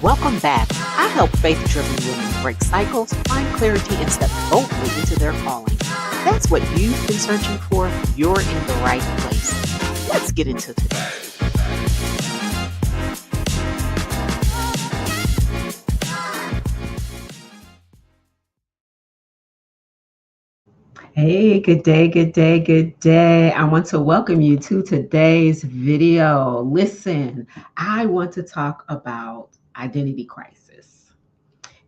Welcome back. I help faith-driven women break cycles, find clarity, and step boldly into their calling. If that's what you've been searching for, you're in the right place. Let's get into today. Hey, good day, good day, good day. I want to welcome you to today's video. Listen, I want to talk about identity crisis.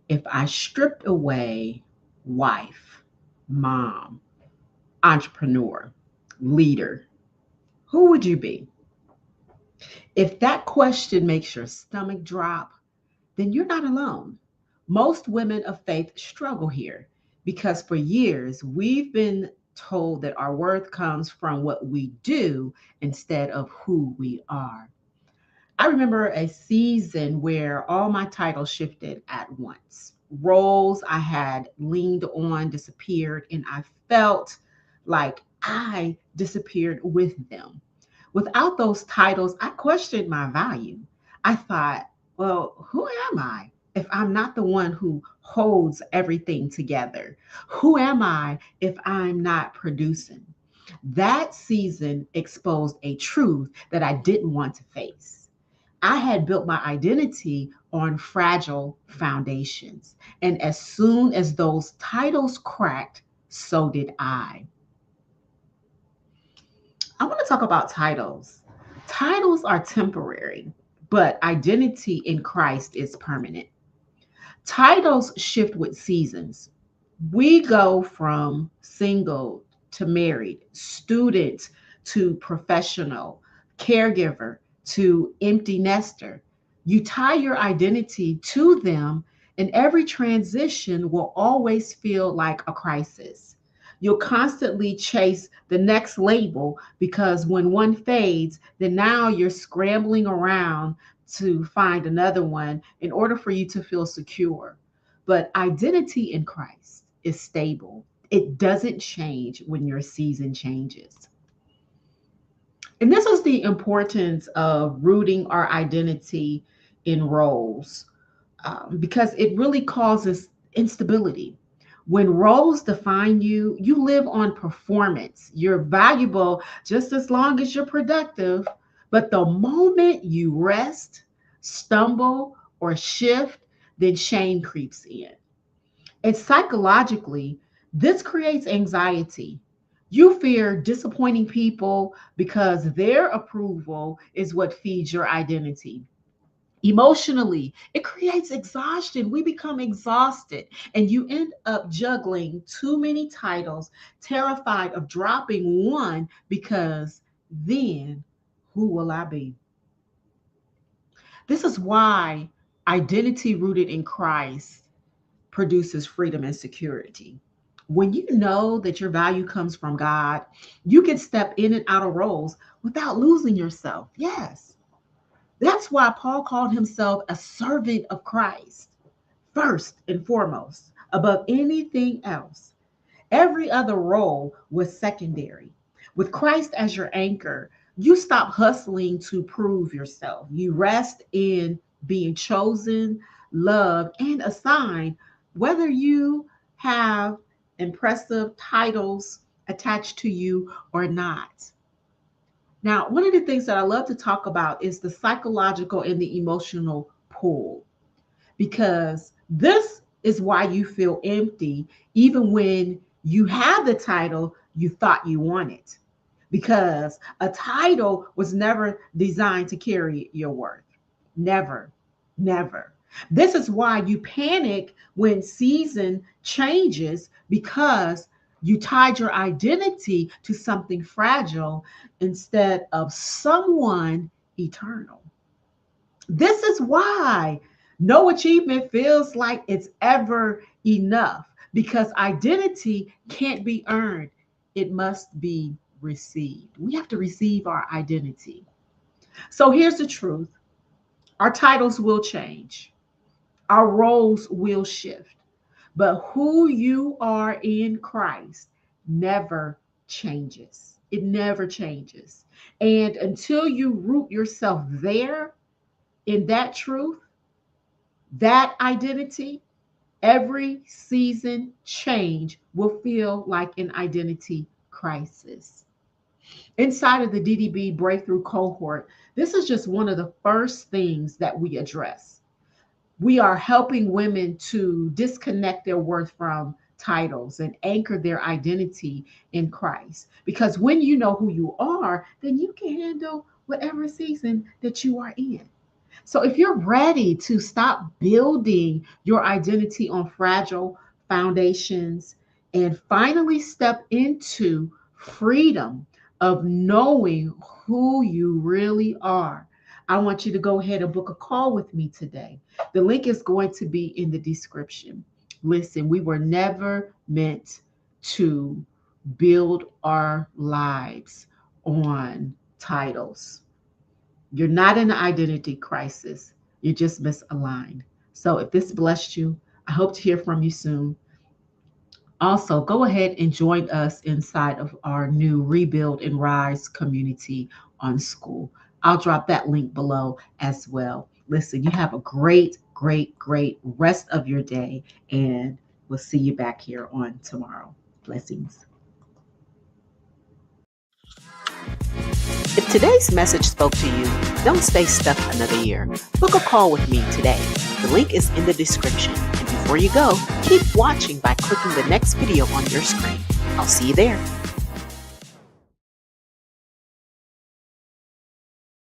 If I stripped away wife, mom, entrepreneur, leader, who would you be? If that question makes your stomach drop, then you're not alone. Most women of faith struggle here because for years we've been told that our worth comes from what we do instead of who we are. I remember a season where all my titles shifted at once. Roles I had leaned on disappeared, and I felt like I disappeared with them. Without those titles, I questioned my value. I thought, well, who am I if I'm not the one who holds everything together? Who am I if I'm not producing? That season exposed a truth that I didn't want to face. I had built my identity on fragile foundations. And as soon as those titles cracked, so did I. I want to talk about titles. Titles are temporary, but identity in Christ is permanent. Titles shift with seasons. We go from single to married, student to professional, caregiver to empty nester. You tie your identity to them, and every transition will always feel like a crisis. You'll constantly chase the next label because when one fades, then now you're scrambling around to find another one in order for you to feel secure. But identity in Christ is stable. It doesn't change when your season changes. And this is the importance of rooting our identity in roles because it really causes instability. When roles define you, you live on performance. You're valuable just as long as you're productive. But the moment you rest, stumble, or shift, then shame creeps in. And psychologically, this creates anxiety. You fear disappointing people because their approval is what feeds your identity. Emotionally, it creates exhaustion. We become exhausted, and you end up juggling too many titles, terrified of dropping one because then who will I be? This is why identity rooted in Christ produces freedom and security. When you know that your value comes from God, you can step in and out of roles without losing yourself. Yes. That's why Paul called himself a servant of Christ, first and foremost, above anything else. Every other role was secondary. With Christ as your anchor, you stop hustling to prove yourself. You rest in being chosen, loved, and assigned, whether you have impressive titles attached to you or not. Now, one of the things that I love to talk about is the psychological and the emotional pull, because this is why you feel empty even when you have the title you thought you wanted, because a title was never designed to carry your worth. Never, never. This is why you panic when season changes, because you tied your identity to something fragile instead of someone eternal. This is why no achievement feels like it's ever enough, because identity can't be earned, it must be received. We have to receive our identity. So here's the truth: our titles will change, our roles will shift, but who you are in Christ never changes. It never changes. And until you root yourself there in that truth, that identity, every season change will feel like an identity crisis. Inside of the D.D.B breakthrough cohort, this is just one of the first things that we address. We are helping women to disconnect their worth from titles and anchor their identity in Christ. Because when you know who you are, then you can handle whatever season that you are in. So if you're ready to stop building your identity on fragile foundations and finally step into freedom of knowing who you really are, I want you to go ahead and book a call with me today. The link is going to be in the description. Listen, we were never meant to build our lives on titles. You're not in an identity crisis. You're just misaligned. So if this blessed you, I hope to hear from you soon. Also, go ahead and join us inside of our new Rebuild and Rise community on school. I'll drop that link below as well. Listen, you have a great, great, great rest of your day, and we'll see you back here on tomorrow. Blessings. If today's message spoke to you, don't stay stuck another year. Book a call with me today. The link is in the description. And before you go, keep watching by clicking the next video on your screen. I'll see you there.